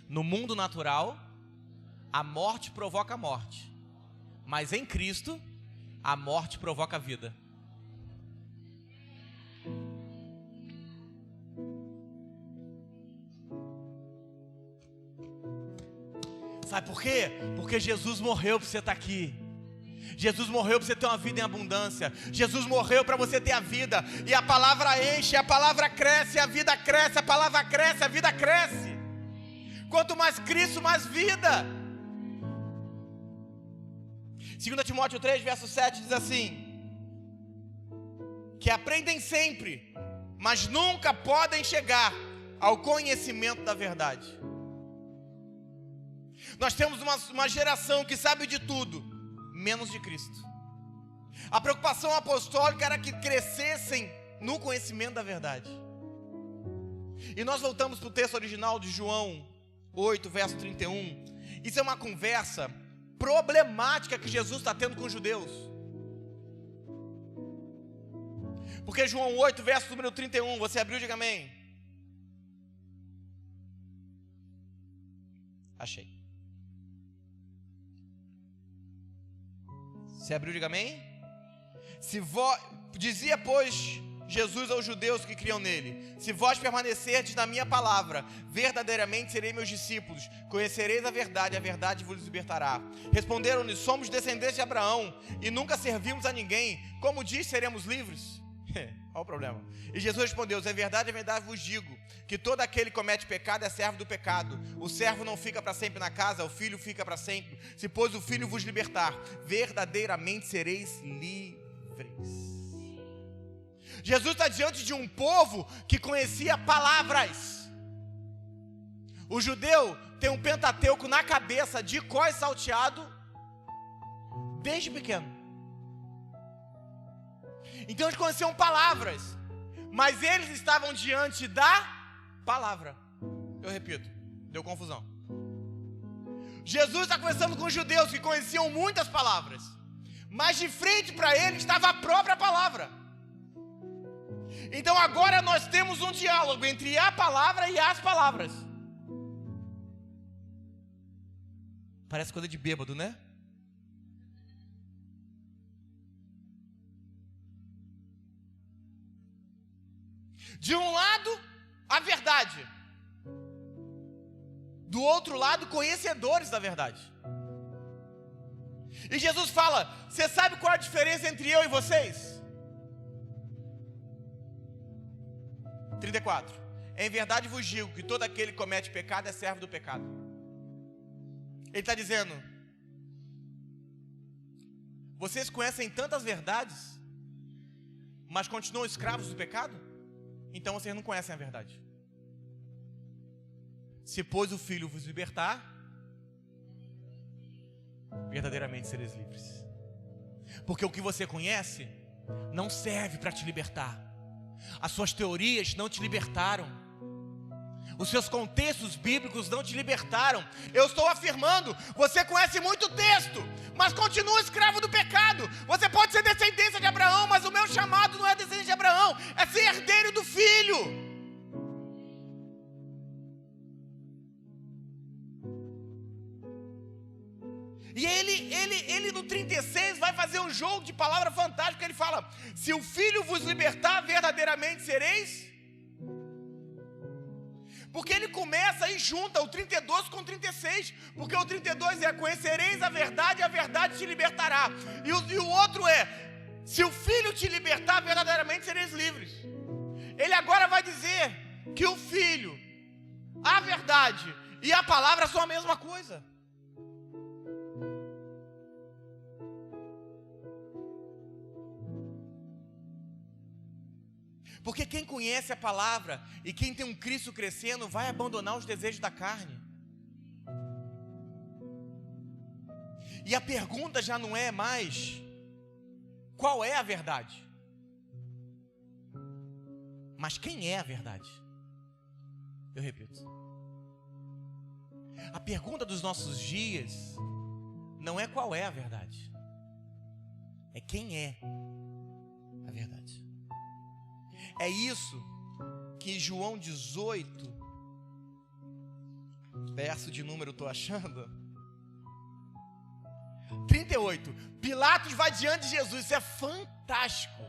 No mundo natural, a morte provoca a morte, mas em Cristo, a morte provoca a vida. Sabe por quê? Porque Jesus morreu para você estar aqui. Jesus morreu para você ter uma vida em abundância. Jesus morreu para você ter a vida. E a palavra enche, a palavra cresce, a vida cresce, a palavra cresce, a vida cresce. Quanto mais Cristo, mais vida. 2 Timóteo 3, verso 7 diz assim, que aprendem sempre, mas nunca podem chegar ao conhecimento da verdade. Nós temos uma geração que sabe de tudo, menos de Cristo. A preocupação apostólica era que crescessem no conhecimento da verdade. E nós voltamos para o texto original de João 8, verso 31. Isso é uma conversa problemática que Jesus está tendo com os judeus. Porque João 8, verso número 31, você abriu, diga amém. Achei. Você abriu, diga amém. Dizia, pois, Jesus aos judeus que criam nele: se vós permanecerdes na minha palavra, verdadeiramente serei meus discípulos, conhecereis a verdade vos libertará. Responderam-lhe: somos descendentes de Abraão e nunca servimos a ninguém, como diz, seremos livres? Qual o problema? E Jesus respondeu: é verdade vos digo, que todo aquele que comete pecado é servo do pecado. O servo não fica para sempre na casa, o filho fica para sempre. Se pois o filho vos libertar, verdadeiramente sereis livres. Jesus está diante de um povo que conhecia palavras. O judeu tem um Pentateuco na cabeça, de cor salteado, desde pequeno. Então eles conheciam palavras, mas eles estavam diante da palavra. Eu repito, deu confusão. Jesus está conversando com os judeus que conheciam muitas palavras, mas de frente para ele estava a própria palavra. Então agora nós temos um diálogo entre a palavra e as palavras. Parece coisa de bêbado, né? De um lado, a verdade. Do outro lado, conhecedores da verdade. E Jesus fala: você sabe qual é a diferença entre eu e vocês? 34. Em verdade vos digo que todo aquele que comete pecado é servo do pecado. Ele está dizendo: vocês conhecem tantas verdades, mas continuam escravos do pecado? Então vocês não conhecem a verdade. Se pois o Filho vos libertar, verdadeiramente sereis livres. Porque o que você conhece não serve para te libertar. As suas teorias não te libertaram. Os seus contextos bíblicos não te libertaram. Eu estou afirmando: você conhece muito texto, mas continua escravo do pecado. Você pode ser descendência de Abraão, mas o meu chamado não é descendência de Abraão, é ser herdeiro do Filho. E ele no 36 vai fazer um jogo de palavra fantástico. Ele fala: se o Filho vos libertar, verdadeiramente sereis. Porque ele começa e junta o 32 com o 36. Porque o 32 é: conhecereis a verdade te libertará. E o outro é: se o Filho te libertar, verdadeiramente sereis livres. Ele agora vai dizer que o Filho, a verdade e a palavra são a mesma coisa. Porque quem conhece a palavra e quem tem um Cristo crescendo vai abandonar os desejos da carne. E a pergunta já não é mais qual é a verdade, mas quem é a verdade. Eu repito, a pergunta dos nossos dias não é qual é a verdade, é quem é a verdade. É isso que João 18, verso de número, estou achando, 38, Pilatos vai diante de Jesus. Isso é fantástico.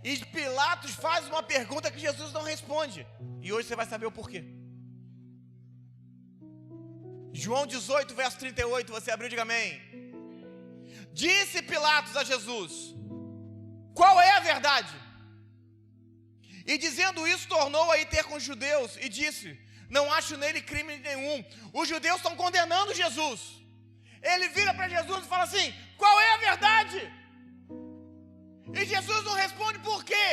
E Pilatos faz uma pergunta que Jesus não responde, e hoje você vai saber o porquê. João 18, verso 38, você abriu, diga amém. Disse Pilatos a Jesus: qual é a verdade? E dizendo isso, tornou a ir ter com os judeus e disse: não acho nele crime nenhum. Os judeus estão condenando Jesus. Ele vira para Jesus e fala assim: qual é a verdade? E Jesus não responde. Por quê?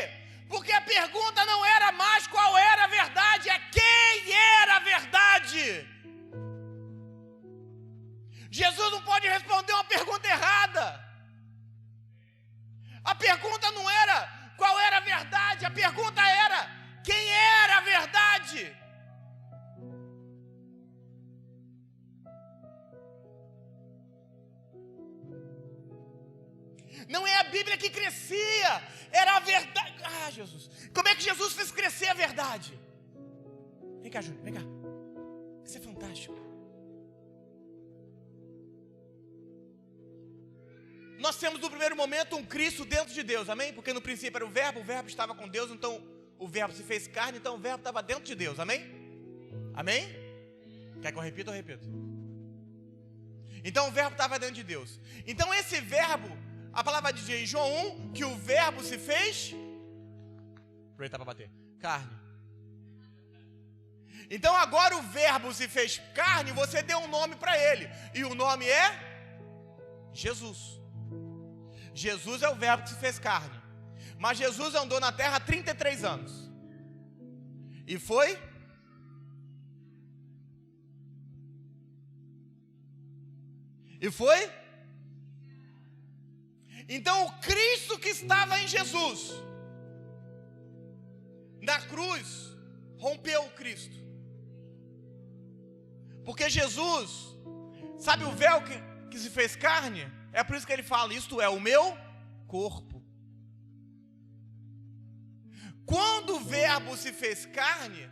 Porque a pergunta não era mais qual era a verdade, é quem era a verdade. Jesus não pode responder uma pergunta errada. A pergunta não era qual era a verdade, a pergunta era quem era a verdade. Não é a Bíblia que crescia, era a verdade. Ah, Jesus, como é que Jesus fez crescer a verdade? Vem cá, Júnior, vem cá. Isso é fantástico. nós temos no primeiro momento um Cristo dentro de Deus, amém? Porque no princípio era o verbo estava com Deus, então o verbo se fez carne, então o verbo estava dentro de Deus, amém? Amém? Quer que eu repita? Eu repito. Então o verbo estava dentro de Deus. Então esse verbo, a palavra diz em João 1, que o verbo se fez, aproveitar para bater, carne. Então agora o verbo se fez carne, você deu um nome para ele, e o nome é Jesus. Jesus é o verbo que se fez carne. Mas Jesus andou na terra há 33 anos. E foi? E foi? Então o Cristo que estava em Jesus, na cruz, rompeu o Cristo. Porque Jesus, sabe o véu que se fez carne? É por isso que ele fala, isto é o meu corpo. Quando o verbo se fez carne,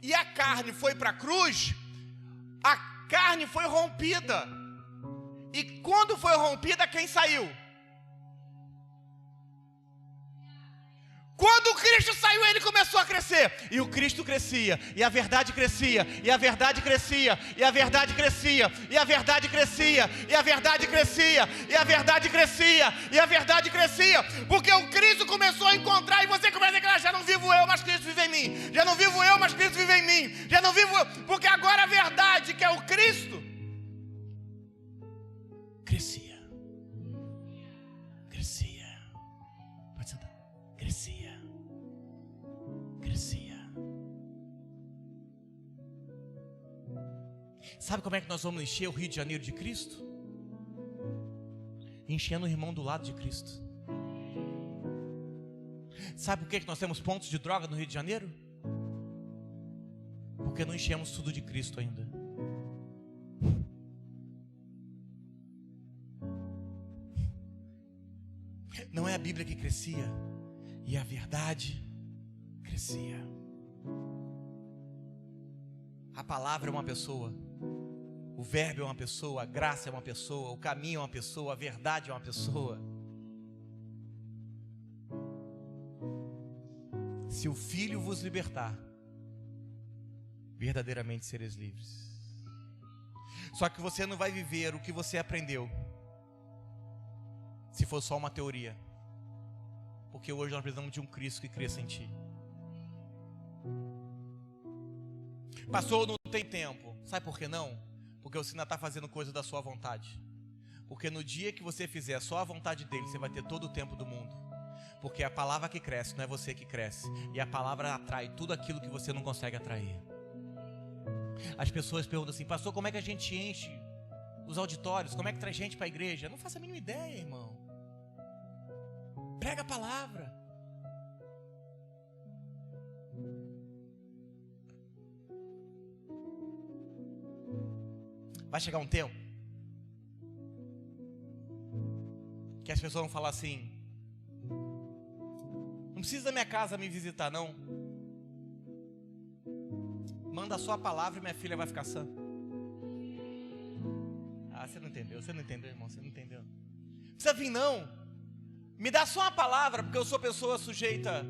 e a carne foi para a cruz, a carne foi rompida. E quando foi rompida, quem saiu? Quando o Cristo saiu, ele começou a crescer. E o Cristo crescia, e a verdade crescia, e a verdade crescia, e a verdade crescia, e a verdade crescia, e a verdade crescia, e a verdade crescia, e a verdade crescia. Porque o Cristo começou a encontrar, e você começa a declarar, já não vivo eu, mas Cristo vive em mim. Já não vivo eu, mas Cristo vive em mim. Já não vivo eu, porque agora a verdade, que é o Cristo, crescia. Crescia. Pode sentar. Crescia. Crescia. Sabe como é que nós vamos encher o Rio de Janeiro de Cristo? Enchendo o irmão do lado de Cristo. Sabe por que nós temos pontos de droga no Rio de Janeiro? Porque não enchemos tudo de Cristo ainda. Não é a Bíblia que crescia, e a verdade crescia. A palavra é uma pessoa, o verbo é uma pessoa, a graça é uma pessoa, o caminho é uma pessoa, a verdade é uma pessoa. Se o Filho vos libertar, verdadeiramente sereis livres. Só que você não vai viver o que você aprendeu se for só uma teoria. Porque hoje nós precisamos de um Cristo que cresça em ti. Pastor, não tem tempo. Sabe por que não? Porque você ainda está fazendo coisa da sua vontade. Porque no dia que você fizer só a vontade dele, você vai ter todo o tempo do mundo. Porque é a palavra que cresce, não é você que cresce. E a palavra atrai tudo aquilo que você não consegue atrair. As pessoas perguntam assim, pastor, como é que a gente enche os auditórios? Como é que traz gente para a igreja? Eu não faço a mínima ideia, irmão. Prega a palavra. Vai chegar um tempo que as pessoas vão falar assim, não precisa da minha casa me visitar não. Manda só a palavra e minha filha vai ficar sã. Ah, você não entendeu, irmão, você não entendeu. Não precisa vir não. Me dá só uma palavra, porque eu sou pessoa sujeita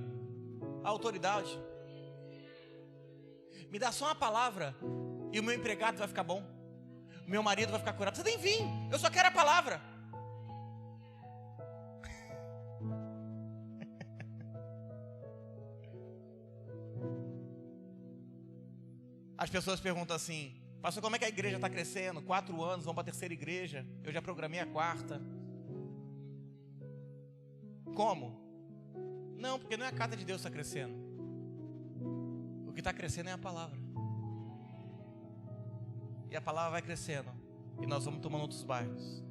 à autoridade. Me dá só uma palavra e o meu empregado vai ficar bom. O meu marido vai ficar curado. Você nem vir, eu só quero a palavra. As pessoas perguntam assim, pastor, como é que a igreja está crescendo? 4 anos, vamos para a 3ª igreja. Eu já programei a 4ª. Como? Não, porque não é a casa de Deus que está crescendo. O que está crescendo é a palavra. E a palavra vai crescendo, e nós vamos tomando outros bairros.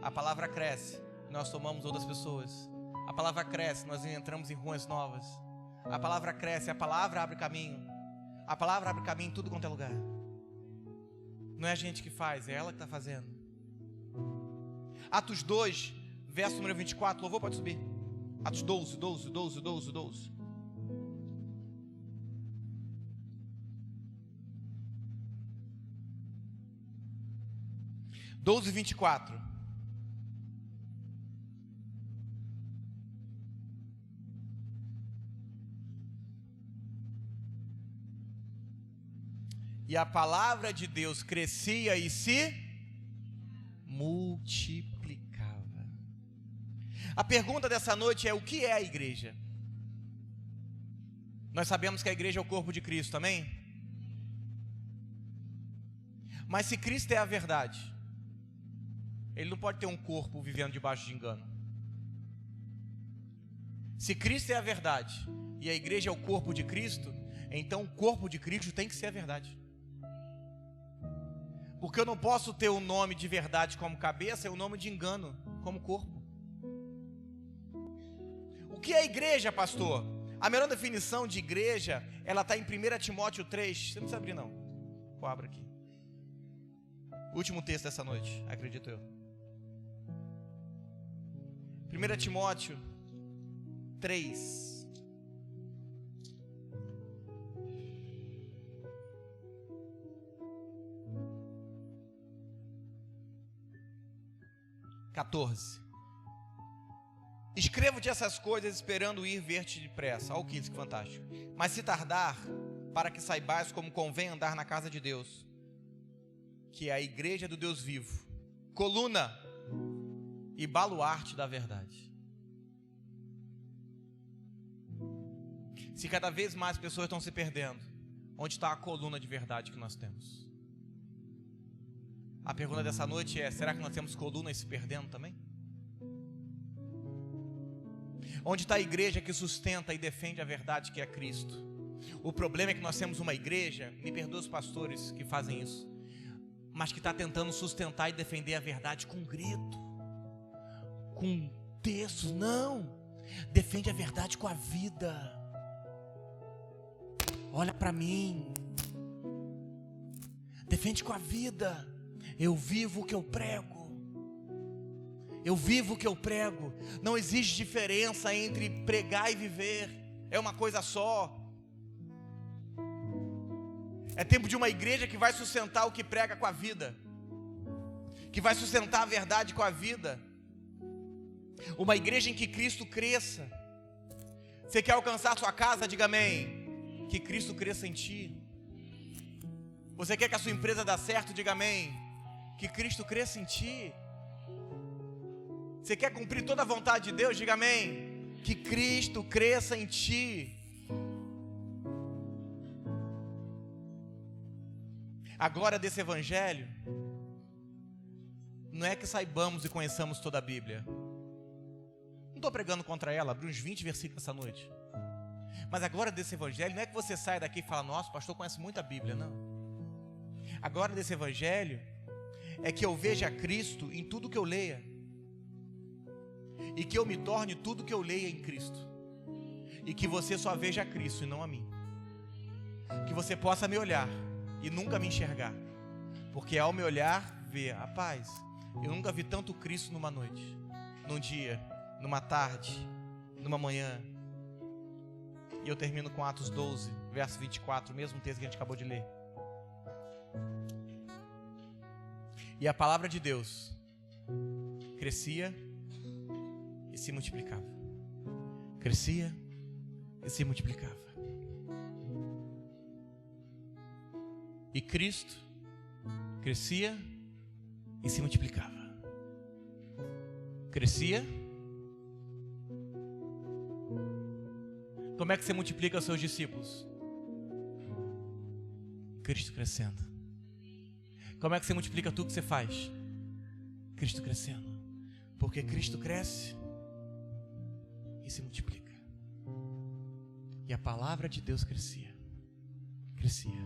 A palavra cresce, e nós tomamos outras pessoas. A palavra cresce, nós entramos em ruas novas. A palavra cresce, a palavra abre caminho. A palavra abre caminho em tudo quanto é lugar. Não é a gente que faz, é ela que está fazendo. Atos 2, verso número 24, louvor, pode subir. Atos 12. 12:24. E a palavra de Deus crescia e se multiplicava. A pergunta dessa noite é: o que é a igreja? Nós sabemos que a igreja é o corpo de Cristo, amém? Mas se Cristo é a verdade, Ele não pode ter um corpo vivendo debaixo de engano. Se Cristo é a verdade e a igreja é o corpo de Cristo, então o corpo de Cristo tem que ser a verdade. Porque eu não posso ter o nome de verdade como cabeça e o nome de engano como corpo. O que é a igreja, pastor? A melhor definição de igreja, ela está em 1 Timóteo 3. Você não precisa abrir não. Vou abrir aqui. Último texto dessa noite, acredito eu. 1 Timóteo 3. Escrevo-te essas coisas esperando ir ver-te depressa. Olha o que fantástico. Mas se tardar, para que saibais como convém andar na casa de Deus, que é a igreja do Deus vivo, coluna e baluarte da verdade. Se cada vez mais pessoas estão se perdendo, onde está a coluna de verdade que nós temos? A pergunta dessa noite é: será que nós temos colunas se perdendo também? Onde está a igreja que sustenta e defende a verdade que é Cristo? O problema é que nós temos uma igreja, me perdoe os pastores que fazem isso, mas que está tentando sustentar e defender a verdade com grito, com textos. Não, defende a verdade com a vida. Olha para mim, defende com a vida. Eu vivo o que eu prego. Eu vivo o que eu prego. Não existe diferença entre pregar e viver. É uma coisa só. É tempo de uma igreja que vai sustentar o que prega com a vida, que vai sustentar a verdade com a vida. Uma igreja em que Cristo cresça. Você quer alcançar sua casa? Diga amém. Que Cristo cresça em ti. Você quer que a sua empresa dê certo? Diga amém. Que Cristo cresça em ti. Você quer cumprir toda a vontade de Deus? Diga amém. Que Cristo cresça em ti. A glória desse evangelho não é que saibamos e conheçamos toda a Bíblia. Não estou pregando contra ela, abri uns 20 versículos essa noite. Mas a glória desse evangelho não é que você saia daqui e fala: nossa, o pastor conhece muito a Bíblia. Não. A glória desse evangelho é que eu veja Cristo em tudo que eu leia, e que eu me torne tudo que eu leia em Cristo, e que você só veja Cristo e não a mim. Que você possa me olhar e nunca me enxergar, porque ao me olhar, ver, rapaz, eu nunca vi tanto Cristo numa noite, num dia, numa tarde, numa manhã. E eu termino com Atos 12, verso 24, o mesmo texto que a gente acabou de ler. E a palavra de Deus crescia e se multiplicava. Crescia e se multiplicava. E Cristo crescia e se multiplicava. Crescia. Como é que você multiplica os seus discípulos? Cristo crescendo. Como é que você multiplica tudo que você faz? Cristo crescendo. Porque Cristo cresce e se multiplica. E a palavra de Deus crescia. Crescia.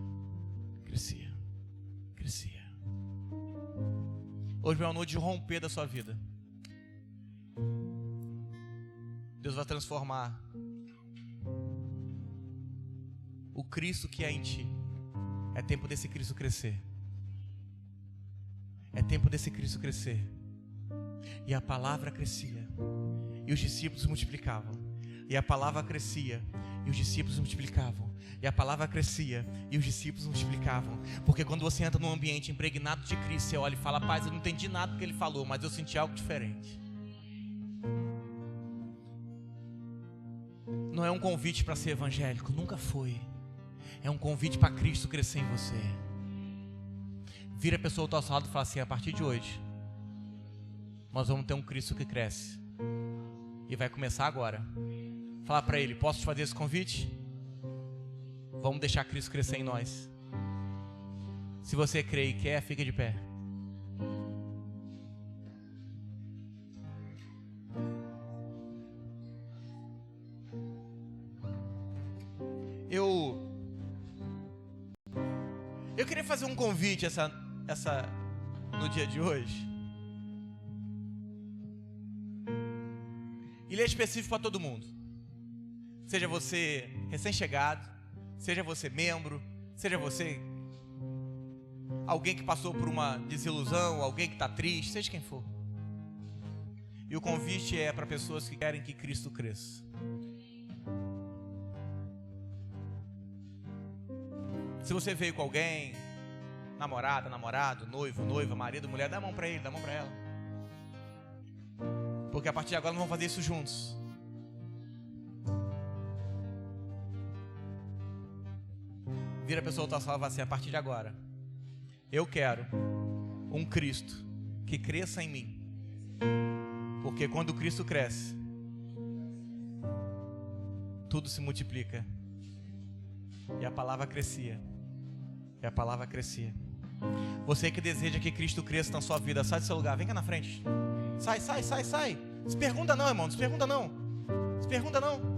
Crescia. Crescia. Hoje é uma noite de romper da sua vida. Deus vai transformar o Cristo que é em ti. É tempo desse Cristo crescer. É tempo desse Cristo crescer. E a palavra crescia. E os discípulos multiplicavam. E a palavra crescia, e os discípulos multiplicavam. E a palavra crescia, e os discípulos multiplicavam. Porque quando você entra num ambiente impregnado de Cristo, você olha e fala: paz, eu não entendi nada do que ele falou, mas eu senti algo diferente. Não é um convite para ser evangélico, nunca foi. É um convite para Cristo crescer em você. Vira a pessoa ao teu lado e fala assim: a partir de hoje, nós vamos ter um Cristo que cresce. E vai começar agora. Fala para ele: posso te fazer esse convite? Vamos deixar Cristo crescer em nós. Se você crê e quer, fica de pé. Eu queria fazer um convite no dia de hoje. Ele é específico para todo mundo. Seja você recém-chegado, seja você membro, seja você alguém que passou por uma desilusão, alguém que está triste, seja quem for. E o convite é para pessoas que querem que Cristo cresça. Se você veio com alguém, namorada, namorado, noivo, noiva, marido, mulher, dá a mão para ele, dá a mão para ela. Porque a partir de agora nós vamos fazer isso juntos. Vira a pessoa outra sala e fala assim: a partir de agora, eu quero um Cristo que cresça em mim. Porque quando Cristo cresce, tudo se multiplica. E a palavra crescia. E a palavra crescia. Você que deseja que Cristo cresça na sua vida, sai do seu lugar, vem cá na frente. Sai. Se pergunta não, irmão, se pergunta não. Se pergunta não.